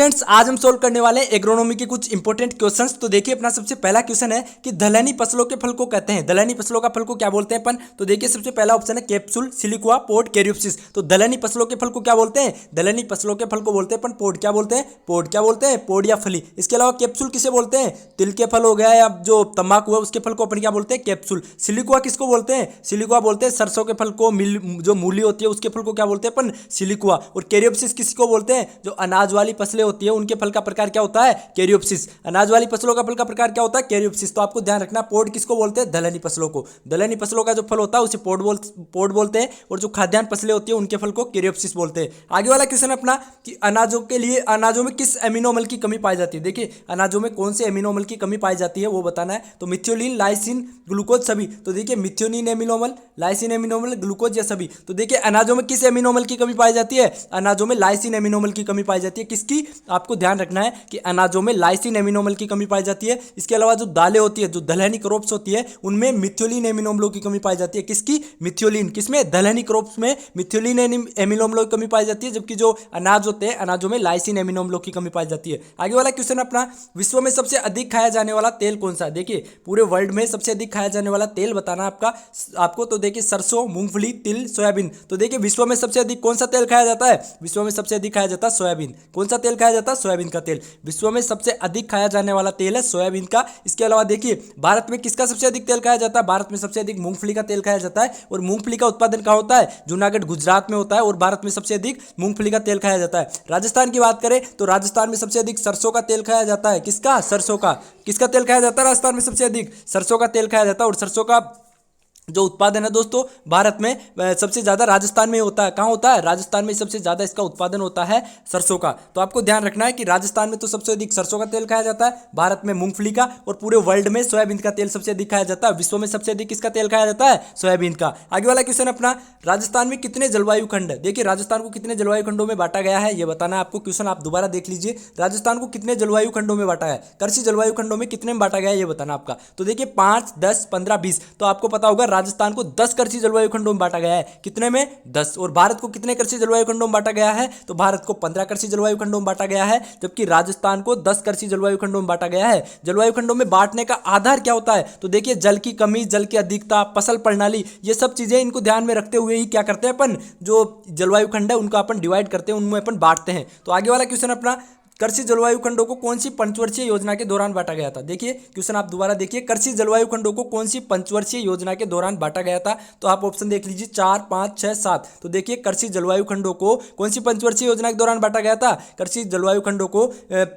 Students, आज हम solve करने वाले हैं एग्रोनॉमी के कुछ इंपॉर्टेंट क्वेश्चंस। तो देखिए, अपना सबसे पहला क्वेश्चन है कि दलहनी फसलों के फल को कहते हैं। दलहनी फसलों का फल को क्या बोलते हैं अपन? तो देखिए, सबसे पहला ऑप्शन है कैप्सूल, सिलिकुआ, पोड, कैरियोप्सिस। तो दलहनी फसलों के फल को क्या बोलते हैं? दलहनी फसलों के फल को बोलते हैं अपन पोड। क्या बोलते हैं? पोड। क्या बोलते हैं? पोड या फली। इसके अलावा कैप्सूल किसे बोलते हैं? तिल के फल हो गया या जो तंबाकू है उसके फल को अपन क्या बोलते हैं? कैप्सूल। सिलिकुआ किसको बोलते हैं? सिलिकुआ बोलते हैं सरसों के फल को, जो मूली होती है उसके फल को क्या बोलते हैं अपन? सिलिकुआ। और कैरियोप्सिस किसको बोलते हैं? जो अनाज वाली फसलें होती है उनके फल का प्रकार क्या होता है? कैरियोप्सिस। अनाज वाली फसलों का फल का प्रकार क्या होता है? कैरियोप्सिस। तो आपको ध्यान रखना, पोड किसको बोलते हैं? दलहनी फसलों को। दलहनी फसलों का जो फल होता है उसे पोड बोलते हैं, और जो खाद्यान्न फसलें होती है उनके फल को कैरियोप्सिस बोलते हैं। आगे वाला क्वेश्चन अपना कि अनाजों के लिए अनाजों में किस एमिनो अम्ल की कमी पाई जाती है। देखिए, अनाजों में कौन से एमिनो अम्ल की कमी पाई जाती है वो बताना है। तो मिथियोनिन, लाइसिन, ग्लूकोज, सभी। तो देखिए, मिथियोनिन एमिनो अम्ल, लाइसिन एमिनो अम्ल, ग्लूकोज या सभी। तो देखिए, अनाजों में किस एमिनो अम्ल की कमी पाई जाती है? अनाजों में लाइसिन एमिनो अम्ल की कमी पाई जाती है। किसकी? आपको ध्यान रखना है कि अनाजों में लाइसिन एमिनो अम्ल की कमी पाई जाती है। इसके अलावा जो दालें होती है, जो दलहनी क्रॉप्स होती है, उनमें मिथियोनिन एमिनो अम्लों की कमी पाई जाती है। किसकी? मिथियोनिन। किसमें? दलहनी क्रॉप्स में मिथियोनिन एमिनो अम्लों की कमी पाई जाती है, जबकि जो अनाज होते हैं अनाजों में लाइसिन एमिनो अम्लों की कमी पाई जाती है। आगे वाला क्वेश्चन अपना, विश्व में सबसे अधिक खाया जाने वाला तेल कौन सा है? देखिए, पूरे वर्ल्ड में सबसे अधिक खाया जाने वाला तेल बताना आपको। तो देखिए, सरसों, मूंगफली, तिल, सोयाबीन। तो देखिए, विश्व में सबसे अधिक कौन सा तेल खाया जाता है? विश्व में सबसे अधिक खाया जाता है सोयाबीन। कौन सा तेल खाया जाता है? सोयाबीन का तेल। विश्व में सबसे अधिक खाया जाने वाला तेल है सोयाबीन का। इसके अलावा देखिए, भारत में किसका सबसे अधिक तेल खाया जाता है? भारत में सबसे अधिक मूंगफली का तेल खाया जाता है। और मूंगफली का उत्पादन कहाँ होता है? जूनागढ़, गुजरात में होता है। और भारत में सबसे अधिक मूंगफली का तेल खाया जाता है। राजस्थान की बात करें तो राजस्थान में सबसे अधिक सरसों का तेल खाया जाता है। किसका? सरसों का। किसका तेल खाया जाता है? राजस्थान में सबसे अधिक सरसों का तेल खाया जाता है। और सरसों का जो उत्पादन है दोस्तों भारत में सबसे ज़्यादा राजस्थान में होता है। कहाँ होता है? राजस्थान में सबसे ज़्यादा इसका उत्पादन होता है सरसों का। तो आपको ध्यान रखना है कि राजस्थान में तो सबसे अधिक सरसों का तेल खाया जाता है, भारत में मूंगफली का, और पूरे वर्ल्ड में सोयाबीन का तेल सबसे अधिक खाया जाता है। विश्व में सबसे अधिक किसका तेल खाया जाता है? सोयाबीन का। आगे वाला क्वेश्चन अपना, राजस्थान में कितने जलवायु खंड है? देखिए, राजस्थान को कितने जलवायु खंडों में बांटा गया है ये बताना है आपको। क्वेश्चन आप दोबारा देख लीजिए, राजस्थान को कितने जलवायु खंडों में बांटा है? कृषि जलवायु खंडों में कितने में बांटा गया है ये बताना आपका। तो देखिए, 5, 10, 15, 20। तो आपको पता होगा राजस्थान को 10 कृषि जलवायु खंडों में बांटा गया है। कितने में? 10। और भारत को कितने कृषि जलवायु खंडों में बांटा गया है? तो भारत को 15 कृषि जलवायु खंडों में बांटा गया है, जबकि राजस्थान को 10 कृषि जलवायु खंडों में बांटा गया है। जलवायु खंडों में बांटने का आधार क्या होता है? तो देखिए, जल की कमी, जल की अधिकता, फसल प्रणाली, ये सब चीजें इनको ध्यान में रखते हुए ही क्या करते हैं अपन, जो जलवायु खंड है उनको अपन डिवाइड करते हैं, उनमें अपन बांटते हैं। तो आगे वाला क्वेश्चन अपना, कृषि जलवायु खंडों को कौन सी पंचवर्षीय योजना के दौरान बांटा गया था? देखिए, क्वेश्चन आप दोबारा देखिए, कृषि जलवायु खंडों को कौन सी पंचवर्षीय योजना के दौरान बांटा गया था? तो आप ऑप्शन देख लीजिए, 4, 5, 6, 7। तो देखिए, कृषि जलवायु खंडों को कौन सी पंचवर्षीय योजना के दौरान बांटा गया था? कृषि जलवायु खंडों को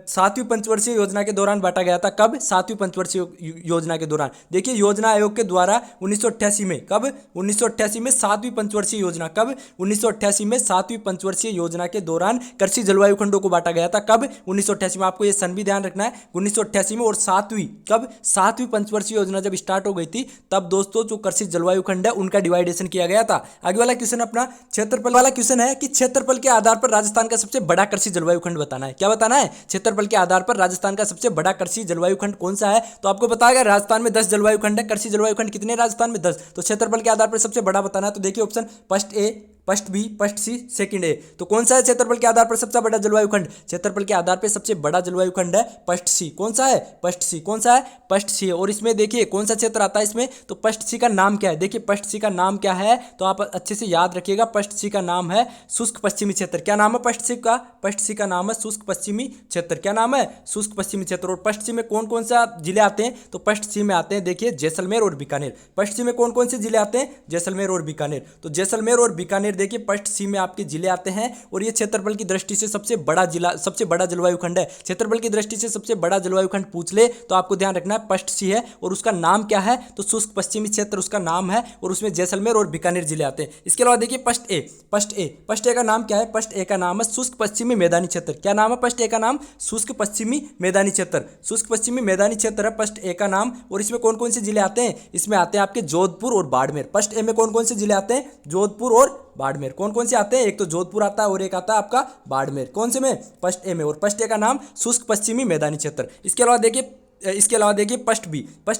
7वीं पंचवर्षीय योजना के दौरान बांटा गया था। कब? 7वीं पंचवर्षीय योजना के दौरान। देखिए, योजना आयोग के द्वारा 1988 में, कब? 1988 में 7वीं पंचवर्षीय योजना। कब? 1988 में 7वीं पंचवर्षीय योजना के दौरान कृषि जलवायु खंडों को बांटा गया था। कब? 1988 में। आपको ये सन भी ध्यान रखना है, 1988 में। और 7वीं, कब? 7वीं पंचवर्षीय योजना जब स्टार्ट हो गई थी, तब दोस्तों जो कृषि जलवायु खंड है उनका डिवाइडेशन किया गया था। आगे वाला क्वेश्चन अपना, क्षेत्रफल वाला क्वेश्चन है कि क्षेत्रफल के आधार पर राजस्थान का सबसे बड़ा कृषि जलवायु खंड बताना है। क्या बताना है? क्षेत्रफल के आधार पर राजस्थान का सबसे बड़ा कृषि जलवायु खंड कौन सा है? तो आपको बताया गया राजस्थान में 10 जलवायु खंड है। कृषि जलवायु खंड कितने? राजस्थान में 10। तो क्षेत्रफल के आधार पर सबसे बड़ा बताना है। तो देखिए, option first A, first B, first C, second A. तो कौन सा है क्षेत्रफल के आधार पर सबसे बड़ा जलवायु खंड? क्षेत्रफल के आधार पर सबसे बड़ा जलवायु खंड है फर्स्ट सी। कौन सा है? फर्स्ट सी। कौन सा है? फर्स्ट सी। और इसमें देखिए कौन सा क्षेत्र आता है इसमें? तो फर्स्ट सी का नाम क्या है? देखिए, फर्स्ट सी का नाम क्या है तो आप अच्छे से याद रखिएगा। फर्स्ट सी का नाम है शुष्क पश्चिमी क्षेत्र। क्या नाम है फर्स्ट सी का? फर्स्ट सी का नाम है शुष्क पश्चिमी क्षेत्र। क्या नाम है? शुष्क पश्चिमी क्षेत्र। और फर्स्ट सी में कौन कौन सा जिले आते हैं? तो फर्स्ट सी में आते हैं देखिए जैसलमेर और बीकानेर। फर्स्ट सी में कौन कौन से जिले आते हैं? जैसलमेर और बीकानेर। तो जैसलमेर और बीकानेर देखिए फर्स्ट सी में आपके जिले आते हैं। और ये क्षेत्रफल की दृष्टि से सबसे बड़ा जिला, सबसे बड़ा जलवायु खंड है। क्षेत्रफल की दृष्टि से सबसे बड़ा जलवायु खंड पूछ ले तो आपको ध्यान रखना है फर्स्ट सी है। और उसका नाम क्या है? तो शुष्क पश्चिमी क्षेत्र उसका नाम है। और उसमें जैसलमेर और बीकानेर जिले आते हैं। इसके अलावा देखिए फर्स्ट ए, फर्स्ट ए का नाम क्या है? फर्स्ट ए का नाम है शुष्क पश्चिमी मैदानी क्षेत्र। क्या नाम है फर्स्ट ए का नाम? शुष्क पश्चिमी मैदानी क्षेत्र। शुष्क पश्चिमी मैदानी क्षेत्र है फर्स्ट ए का नाम। और इसमें कौन कौन से जिले आते हैं? इसमें आते हैं आपके जोधपुर और बाड़मेर। फर्स्ट ए में कौन कौन से जिले आते हैं? जोधपुर और बाड़मेर। कौन कौन से आते हैं? एक तो जोधपुर आता है और एक आता है आपका बाड़मेर। कौन से में? फर्स्ट ए में। और फर्स्ट ए का नाम शुष्क पश्चिमी मैदानी क्षेत्र। इसके अलावा देखिए इसके अलावा देखिए पश्ट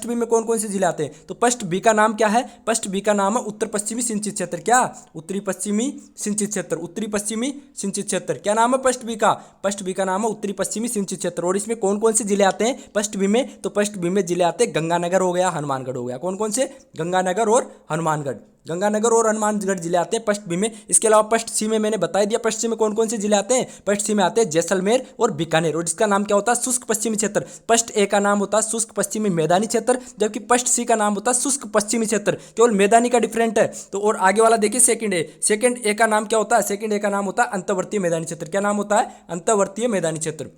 बी में कौन कौन से जिले आते हैं, तो पश्ट बी का नाम क्या है, पश्ट बी का नाम है उत्तर पश्चिमी सिंचित क्षेत्र। क्या? उत्तरी पश्चिमी सिंचित क्षेत्र, उत्तरी पश्चिमी सिंचित क्षेत्र। क्या नाम है पश्ट बी का? पश्ट बी का नाम है उत्तरी पश्चिमी सिंचित क्षेत्र। और इसमें कौन कौन से जिले आते हैं पश्ट बी में, तो पश्ट बी में जिले आते हैं गंगानगर हो गया, हनुमानगढ़ हो गया। कौन कौन से? गंगानगर और हनुमानगढ़, गंगानगर और हनुमानगढ़ जिले आते हैं पश्ट बी में। इसके अलावा पश्ट सी में मैंने बता दिया, पश्ट सी में कौन कौन से जिले आते हैं, पश्ट सी में आते हैं जैसलमेर और बीकानेर, और जिसका नाम क्या होता है शुष्क पश्चिमी क्षेत्र। पश्ट ए का नाम होता है शुष्क पश्चिमी मैदानी क्षेत्र, जबकि पश्ट सी का नाम होता है शुष्क पश्चिमी क्षेत्र, केवल मैदानी का डिफरेंट है। तो और आगे वाला देखिए सेकंड ए का नाम क्या होता है, सेकंड ए का नाम होता है अंतर्वर्तीय मैदानी क्षेत्र। क्या नाम होता है? अंतर्वर्तीय मैदानी क्षेत्र।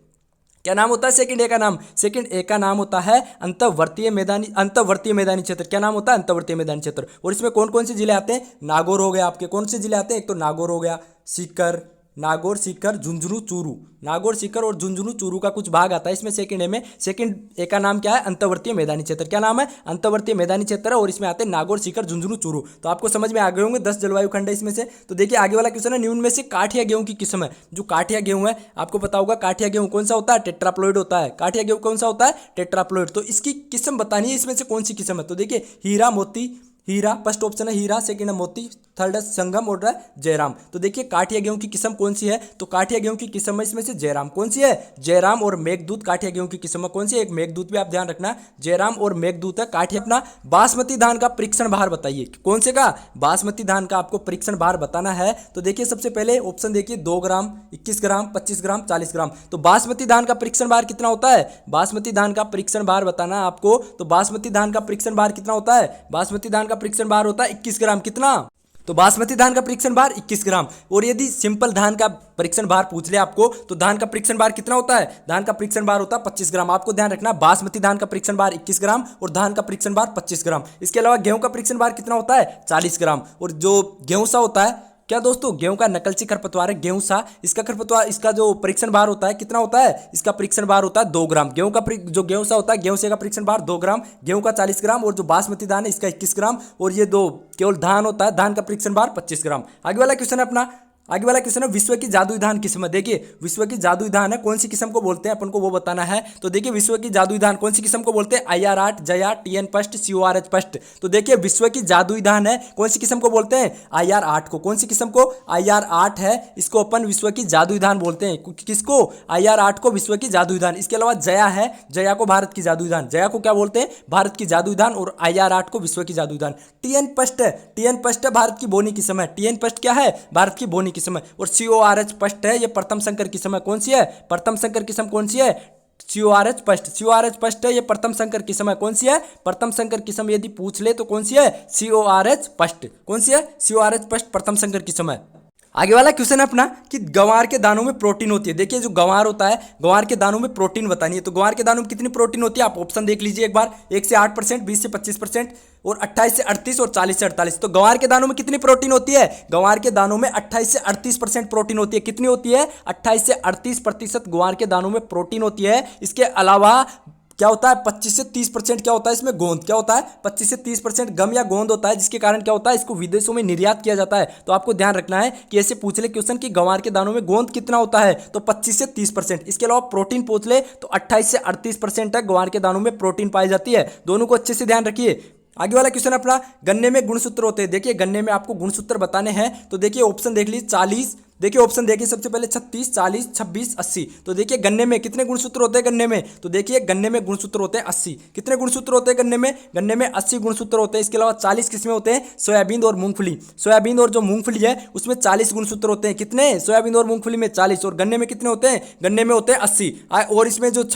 क्या नाम होता है सेकंड ए का नाम? सेकंड ए का नाम होता है अंतर्वर्तीय मैदानी क्षेत्र। क्या नाम होता है? अंतर्वर्तीय मैदानी क्षेत्र। और इसमें कौन कौन से जिले आते हैं? नागौर हो गया, आपके कौन से जिले आते हैं, एक तो नागौर हो गया, सीकर, नागौर, सीकर, झुंझुनू, चूरू, नागौर, सीकर और झुंझुनू, चूरू का कुछ भाग आता है इसमें सेकंड ए में। सेकंड ए का नाम क्या है? अंतर्वर्तीय मैदानी क्षेत्र। क्या नाम है? अंतर्वर्तीय मैदानी क्षेत्र है, और इसमें आते हैं नागौर, सीकर, झुंझुनू, चूरू। तो आपको समझ में आ गए होंगे 10 जलवायु खंड है इसमें से। तो देखिए आगे वाला क्वेश्चन है, निम्न में से काठिया गेहूं की किस्म है। जो काठिया गेहूं है आपको पता होगा, काठिया गेहूं कौन सा होता है? टेट्राप्लॉइड होता है। काठिया गेहूं कौन सा होता है? टेट्राप्लॉइड। तो इसकी किस्म बतानी है, इसमें से कौन सी किस्म है। तो देखिए हीरा, मोती, हीरा फर्स्ट ऑप्शन है हीरा, सेकंड है मोती, थर्ड है संगम और जयराम। तो देखिए काठिया गेहूं की किस्म कौन सी है, तो काठिया गेहूं की किस्म है इसमें से जयराम। कौन सी है? जयराम। और मेघदूत काठिया गेहूं की किस्म कौन सी है? एक मेघदूत भी आप ध्यान रखना, जयराम और मेघदूत है काठिया। अपना बासमती धान का परीक्षण भार बताइए, कौन से का? बासमती धान का आपको परीक्षण भार बताना है। तो देखिए सबसे पहले ऑप्शन देखिए 2 ग्राम, 21 ग्राम, 25 ग्राम, 40 ग्राम। तो बासमती धान का परीक्षण भार कितना होता है? बासमती धान का परीक्षण भार बताना है आपको। तो बासमती धान का परीक्षण भार कितना होता है? बासमती धान का परीक्षण भार होता है 21 ग्राम। कितना? तो बासमती धान का परीक्षण भार 21 ग्राम। और यदि सिंपल धान का परीक्षण भार पूछ ले आपको, तो धान का परीक्षण भार कितना होता है? धान का परीक्षण भार होता है 25 ग्राम। आपको ध्यान रखना, बासमती धान का परीक्षण भार 21 ग्राम और धान का परीक्षण भार 25 ग्राम। इसके अलावा गेहूं का परीक्षण भार कितना होता है? 40 ग्राम। और जो गेहूं सा होता है, क्या दोस्तों, गेहूं का नकलची खरपतवार है गेहूं सा, इसका खरपतवार, इसका जो परीक्षण भार होता है कितना होता है? इसका परीक्षण भार होता है 2 ग्राम। गेहूं का जो गेहूं सा होता है, गेहूं से का परीक्षण भार 2 ग्राम, गेहूं का 40 ग्राम, और जो बासमती धान है इसका 21 ग्राम, और ये दो केवल धान होता है, धान का परीक्षण भार 25 ग्राम। आगे वाला क्वेश्चन है अपना, आगे वाला क्वेश्चन है विश्व की जादुई धान किस्म है। देखिए विश्व की जादुई धान है, कौन सी किस्म को बोलते हैं अपन को वो बताना है। तो देखिए विश्व की जादुई धान कौन सी किस्म को बोलते हैं? IR8, Jaya, TN first, CORH first. तो देखिए विश्व की जादुई धान है, कौन सी किस्म को बोलते हैं? IR8 को। कौन सी किस्म को? IR8 है, इसको अपन विश्व की जादुई धान बोलते हैं। किसको? IR8 को विश्व की जादुई धान। इसके अलावा जया है, जया को भारत की जादुई धान, जया को क्या बोलते हैं? भारत की जादुई धान। और IR8 को विश्व की जादुई धान। TN फर्स्ट है, TN फर्स्ट है भारत की बोनी किस्म है। TN फर्स्ट क्या है? भारत की बोनी किस्म है। और CORH फर्स्ट है, ये प्रथम संकर किस्म है। कौन सी है? प्रथम संकर किस्म कौन सी है? CORH फर्स्ट, CORH फर्स्ट है, ये प्रथम संकर किस्म है। कौन सी है? प्रथम संकर किस्म यदि पूछ ले तो कौन सी है? CORH first. कौन सी है? CORH फर्स्ट प्रथम संकर किस्म है। आगे वाला क्वेश्चन है अपना कि गंवार के दानों में प्रोटीन होती है। देखिए जो गंवार होता है, गंवार के दानों में प्रोटीन बतानी है। तो गंवार के दानों में कितनी प्रोटीन होती है? आप ऑप्शन देख लीजिए एक बार, 1 से 8%, 20 से 25%, और 28 से 38 और 40 से 48। तो गंवार के दानों में कितनी प्रोटीन होती है? गंवार के दानों में 28 से 38% प्रोटीन होती है। कितनी होती है? 28 से 38% गंवार के दानों में प्रोटीन होती है। इसके अलावा क्या होता है? 25 से 30% क्या होता है इसमें? गोंद। क्या होता है? 25 से 30% गम या गोंद होता है, जिसके कारण क्या होता है? इसको विदेशों में निर्यात किया जाता है। तो आपको ध्यान रखना है कि ऐसे पूछ ले क्वेश्चन कि गंवार के दानों में गोंद कितना होता है, तो 25 से 30%। इसके अलावा प्रोटीन पूछ ले तो 28 से 38% तक गंवार के दानों में प्रोटीन पाई जाती है। दोनों को अच्छे से ध्यान रखिए। आगे वाला क्वेश्चन अपना, गन्ने में गुणसूत्र होते हैं। देखिए गन्ने में आपको गुणसूत्र बताने हैं। तो देखिए ऑप्शन देख लीजिए 40, देखिए ऑप्शन देखिए सबसे पहले 36, 40, 26, 80। तो देखिए गन्ने में कितने गुणसूत्र होते हैं? गन्ने में, तो देखिए गन्ने में गुणसूत्र होते हैं 80। कितने गुणसूत्र होते हैं गन्ने में? गन्ने में 80 गुणसूत्र होते हैं। इसके अलावा 40 किस्में होते हैं, सोयाबीन और मूंगफली। सोयाबीन और जो मूंगफली है उसमें 40 गुणसूत्र होते हैं। कितने? सोयाबीन और मूंगफली में 40। और गन्ने में कितने होते हैं? गन्ने में होते हैं 80। और इसमें जो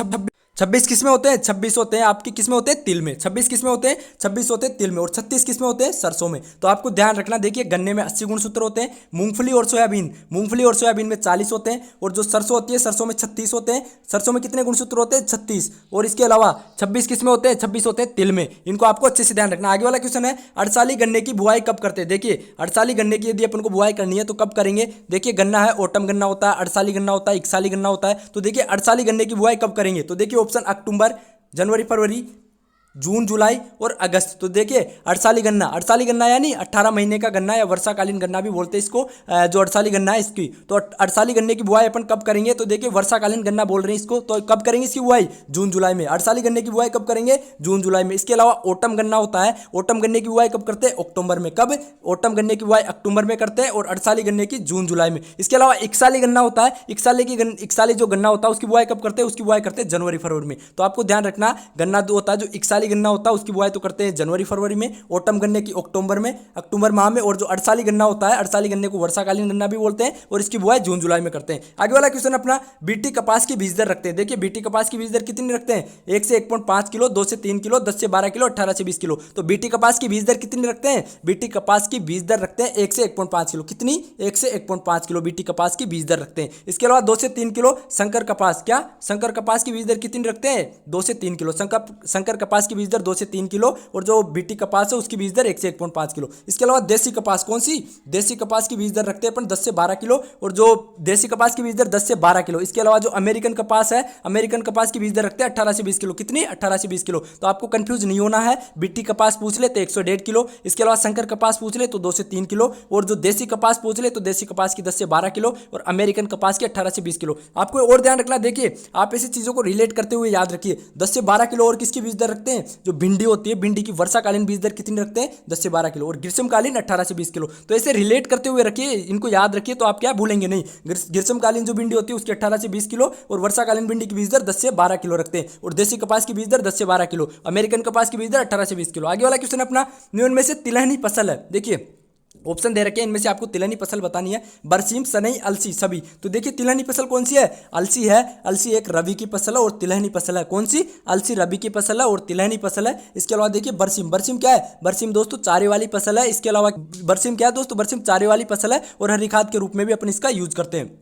26 किस्में होते हैं, 26 होते हैं आपकी किस्में होते हैं तिल में। 26 किस्में होते हैं, 26 होते हैं तिल में, और 36 किस्में होते हैं सरसों में। तो आपको ध्यान रखना, देखिए गन्ने में 80 गुणसूत्र होते हैं। मूंगफली और सोयाबीन में 40 होते हैं। और जो सरसों होती है, सरसों में 36 होते हैं। सरसों में कितने गुणसूत्र होते हैं? 36। और इसके अलावा 26 किस्में होते हैं, 26 होते हैं तिल में। इनको आपको अच्छे से ध्यान रखना। आगे वाला क्वेश्चन है, अड़साली गन्ने की बुआई कब करते हैं? देखिए अड़साली गन्ने की यदि अपन को बुआई करनी है तो कब करेंगे? देखिए गन्ना है, ओटम गन्ना होता है, अड़साली गन्ना होता है, इकसाली गन्ना होता है। तो देखिए अड़साली गन्ने की बुआई कब करेंगे? तो देखिए ऑप्शन अक्टूबर, जनवरी, फरवरी, जून, जुलाई और अगस्त। तो देखिए अड़साली गन्ना यानी 18 महीने का गन्ना या वर्षाकालीन गन्ना भी बोलते हैं इसको, जो अड़साली गन्ना है इसकी। तो अड़साली गन्ने की बुआई अपन कब करेंगे, तो देखिए वर्षाकालीन गन्ना बोल रहे हैं इसको, तो कब करेंगे इसकी बुआई, जून जुलाई में। अड़साली गन्ने की बुआई कब करेंगे, जून जुलाई में। इसके अलावा ओटम गन्ना होता है, ओटम गन्ने की बुआई कब करते हैं, अक्टूबर में। कब, ओटम गन्ने की बुआई अक्टूबर में करते हैं और अड़साली गन्ने की जून जुलाई में। इसके अलावा इकसाली गन्ना होता है, इकसाली जो गन्ना होता है उसकी बुआई कब करते हैं, उसकी बुआई करते हैं जनवरी फरवरी में। तो आपको ध्यान रखना, गन्ना जो होता है, जो इकसाली गन्ना होता है उसकी बुआई तो करते हैं जनवरी फरवरी में, ओटम गन्ने की अक्टूबर में, अक्टूबर माह में, और जो अड़साली गन्ना होता है, अड़साली गन्ने को वर्षाकालीन गन्ना भी बोलते हैं और इसकी बुआई जून जुलाई में करते हैं। आगे वाला क्वेश्चन अपना, बीटी कपास की बीज दर रखते हैं। देखिए बीटी कपास की बीज दर कितनी रखते हैं, 1 से 1.5 किलो, 2 से 3 किलो, 10 से 12 किलो, 18 से 20 किलो। तो बीटी कपास की बीज दर कितनी रखते हैं, बीटी कपास की बीज दर रखते हैं 1 से 1.5 किलो। कितनी, 1 से 1.5 किलो बीटी कपास की बीज दर रखते हैं। इसके अलावा 2 से 3 किलो संकर कपास, क्या शंकर कपास की बीज दर कितनी रखते हैं, 2 से 3 किलो। शंकर कपास की बीज दर 2 से 3 किलो और जो बीटी कपास है उसकी बीज दर 1 से 1.5 किलो। इसके अलावा देसी कपास, कौन सी, देसी कपास की बीज दर रखते हैं अपन 10 से 12 किलो और जो देसी कपास की बीज दर 10 से 12 किलो। इसके अलावा जो अमेरिकन कपास है, अमेरिकन कपास की बीज दर रखते हैं 18 से 20 किलो। कितनी, 18 से 20 किलो। तो आपको कंफ्यूज नहीं होना है, बीटी कपास पूछ ले तो 101 किलो, इसके अलावा शंकर कपास पूछ ले तो 2 से 3 किलो और जो देसी कपास पूछ ले तो देसी कपास की 10 से 12 किलो और अमेरिकन कपास की 18 से 20 किलो। आपको और ध्यान रखना, देखिए आप ऐसी चीजों को रिलेट करते हुए याद रखिए। 10 से 12 किलो और किसकी बीज दर रखते हैं, जो भिंडी होती है, भिंडी की वर्षाकालीन बीज दर कितनी रखते हैं, 10 से 12 किलो और ग्रीष्मकालीन 18 से 20 किलो। तो ऐसे रिलेट करते हुए रखिए, इनको याद रखिए तो आप क्या भूलेंगे नहीं। ग्रीष्मकालीन जो भिंडी होती है उसकी 18 से 20 किलो और वर्षाकालीन भिंडी की बीज दर 10 से 12 किलो रखते हैं और देसी कपास की बीज दर 10 से 12 किलो, अमेरिकन कपास की बीज दर 18 से 20 किलो। आगे वाला क्वेश्चन अपना, निम्न में से तिलहनी फसल है। देखिए ऑप्शन दे रखे हैं, इनमें से आपको तिलहनी फसल बतानी है, बरसीम, सनई, अलसी, सभी। तो देखिए तिलहनी फसल कौन सी है, अलसी है। अलसी एक रबी की फसल है और तिलहनी फसल है। कौन सी, अलसी रबी की फसल है और तिलहनी फसल है। इसके अलावा देखिए बरसीम, बरसीम क्या है, बरसीम दोस्तों चारे वाली फसल है। इसके अलावा बरसीम क्या है दोस्तों, बरसीम चारे वाली फसल है और हरी खाद के रूप में भी अपन इसका यूज करते हैं।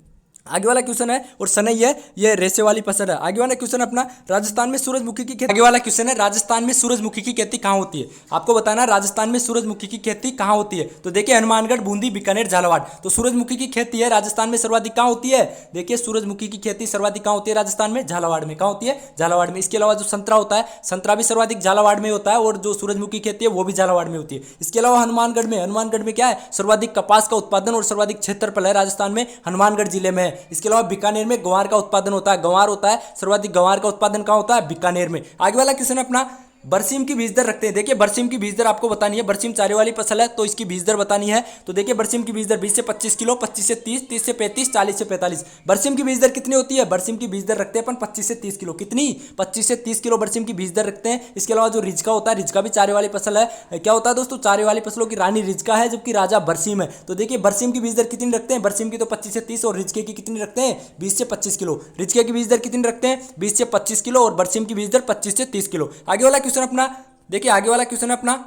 आगे वाला क्वेश्चन है, और सनई है, ये रेसे वाली फसल है। आगे वाला क्वेश्चन अपना, राजस्थान में सूरजमुखी की खेती। आगे वाला क्वेश्चन है, राजस्थान में सूरजमुखी की खेती कहाँ होती है। आपको बताना राजस्थान में सूरजमुखी की खेती कहाँ होती है। तो देखिए हनुमानगढ़, बूंदी, बीकानेर, झालावाड़। तो सूरजमुखी की खेती है राजस्थान में सर्वाधिक कहाँ होती है, देखिए सूरजमुखी की खेती सर्वाधिक कहाँ होती है, राजस्थान में, झालावाड़ में। कहाँ होती है, झालावाड़ में। इसके अलावा जो संतरा होता है, संतरा भी सर्वाधिक झालावाड़ में होता है और जो सूरजमुखी खेती है वो भी झालावाड़ में होती है। इसके अलावा हनुमानगढ़ में क्या है, सर्वाधिक कपास का उत्पादन और सर्वाधिक क्षेत्रफल है राजस्थान में, हनुमानगढ़ जिले में है। इसके अलावा बीकानेर में गंवार का उत्पादन होता है, गंवार होता है, सर्वाधिक गंवार का उत्पादन कहां होता है, बीकानेर में। आगे वाला क्वेश्चन अपना, बरसीम की बीज दर रखते हैं। देखिए बरसीम की बीज दर आपको बतानी है, बरसीम चारे वाली फसल है तो इसकी बीज दर बतानी है। तो देखिए बरसीम की बीज दर 20 से 25 किलो, 25 से 30, 30 से 35, 40 से 45। बरसीम की बीज दर कितनी होती है, बरसीम की बीज दर रखते हैं अपन 25 से 30 किलो। कितनी, 25 से 30 किलो बरसीम की बीज दर रखते हैं। इसके अलावा जो रिजका होता है, रिजका भी चारे वाली फसल है। क्या होता है दोस्तों, चारे वाली फसलों की रानी रिजका है जबकि राजा बरसीम है। तो देखिए बरसीम की बीज दर कितनी रखते हैं, बरसीम की तो 25 से 30 और रिजके की कितनी रखते हैं, 20 से 25 किलो। रिजके की बीज दर कितनी रखते हैं, 20 से 25 किलो और बरसीम की बीज दर 25 से 30 किलो। आगे वाला क्वेश्चन अपना, देखिए आगे वाला क्वेश्चन अपना,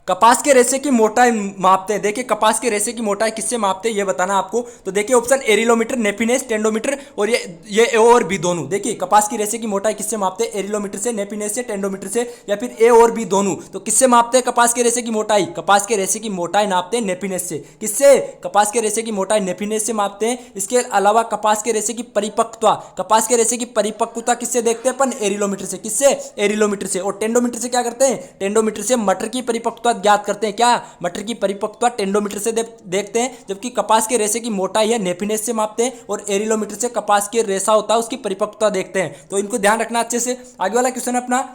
कपास के रेशे की मोटाई मापते हैं। देखिए कपास के रेशे की मोटाई किससे मापते हैं ये बताना आपको। तो देखिए ऑप्शन एरिलोमीटर, नेफिनेस, टेंडोमीटर और ये ए और बी दोनों। देखिए कपास की रेशे की मोटाई किससे मापते हैं, एरिलोमीटर से, नेफिनेस से, टेंडोमीटर से या फिर ए और बी दोनों। तो किससे मापते हैं कपास के रेशे की मोटाई, कपास के रेशे की मोटाई नापते हैं नेफिनेस से। किससे, कपास के रेशे की मोटाई नेफिनेस से मापते हैं। इसके अलावा कपास के रेशे की परिपक्वता, कपास के रेशे की परिपक्वता किससे देखते हैं अपन, एरिलोमीटर से। किससे, एरिलोमीटर से। और टेंडोमीटर से क्या करते हैं, टेंडोमीटर से मटर की परिपक्वता ज्ञात करते हैं। क्या, मटर की परिपक्वता टेंडोमीटर से देखते हैं। जबकि कपास के रेशे की मोटाई है नेफिनेस से मापते हैं और एरिलोमीटर से कपास के रेशा होता है उसकी परिपक्वता देखते हैं। तो इनको ध्यान रखना अच्छे से। आगे वाला क्वेश्चन अपना,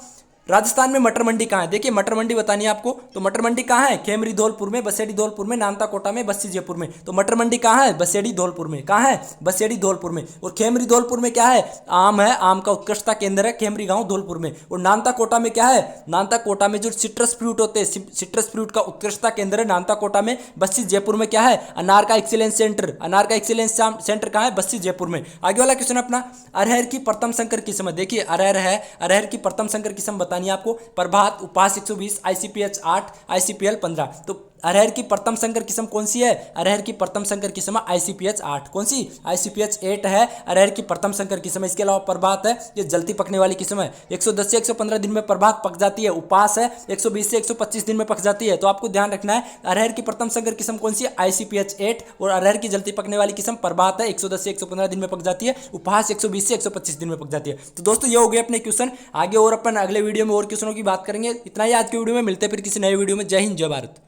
राजस्थान में मटर मंडी कहाँ है। देखिए मटर मंडी बतानी है आपको। तो मटर मंडी कहाँ है, खेमरी धौलपुर में, बसेड़ी धौलपुर में, नानता कोटा में, बस्सी जयपुर में। तो मटर मंडी कहाँ है, बसेड़ी धौलपुर में। कहाँ है, बसेड़ी धौलपुर में। और खेमरी धौलपुर में क्या है, आम है, आम का उत्कृष्टता केंद्र है खेमरी गांव धौलपुर में। और नानता कोटा में क्या है, नानता कोटा में जो सिट्रस फ्रूट होते हैं, सिट्रस फ्रूट का उत्कृष्टता केंद्र है नानता कोटा में। बस्सी जयपुर में क्या है, अनार का एक्सीलेंस सेंटर, अनार का एक्सीलेंस सेंटर कहाँ है, बस्सी जयपुर में। आगे वाला क्वेश्चन अपना, अरहर की प्रथम संकर किस्म। देखिए अरहर है, अरहर की प्रथम संकर किस्म बतानी है आपको। प्रभात, उपास 120, ICPH 8, ICPL 15। तो अरहर की प्रथम संकर किस्म कौन सी है? अरहर की प्रथम संकर किस्म है ICPH 8। कौन सी? ICPH 8 है अरहर की प्रथम संकर किस्म है। इसके अलावा प्रभात है, ये जल्दी पकने वाली किस्म है, 110 से 115 दिन में प्रभात पक जाती है। उपास है, 120 से 125 दिन में पक जाती है। तो आपको ध्यान रखना है अरहर की प्रथम संकर किस्म कौन सी है? ICPH 8। और अरहर की जल्दी पकने वाली किस्म प्रभात है, 110 से 115 दिन में पक जाती है। उपहास 120 से 125 दिन में पक जाती है। तो दोस्तों ये हो गए अपने क्वेश्चन। आगे और अपन अगले वीडियो में और क्वेश्चनों की बात करेंगे। इतना ही आज के वीडियो में, मिलते हैं फिर किसी नए वीडियो में। जय हिंद, जय भारत।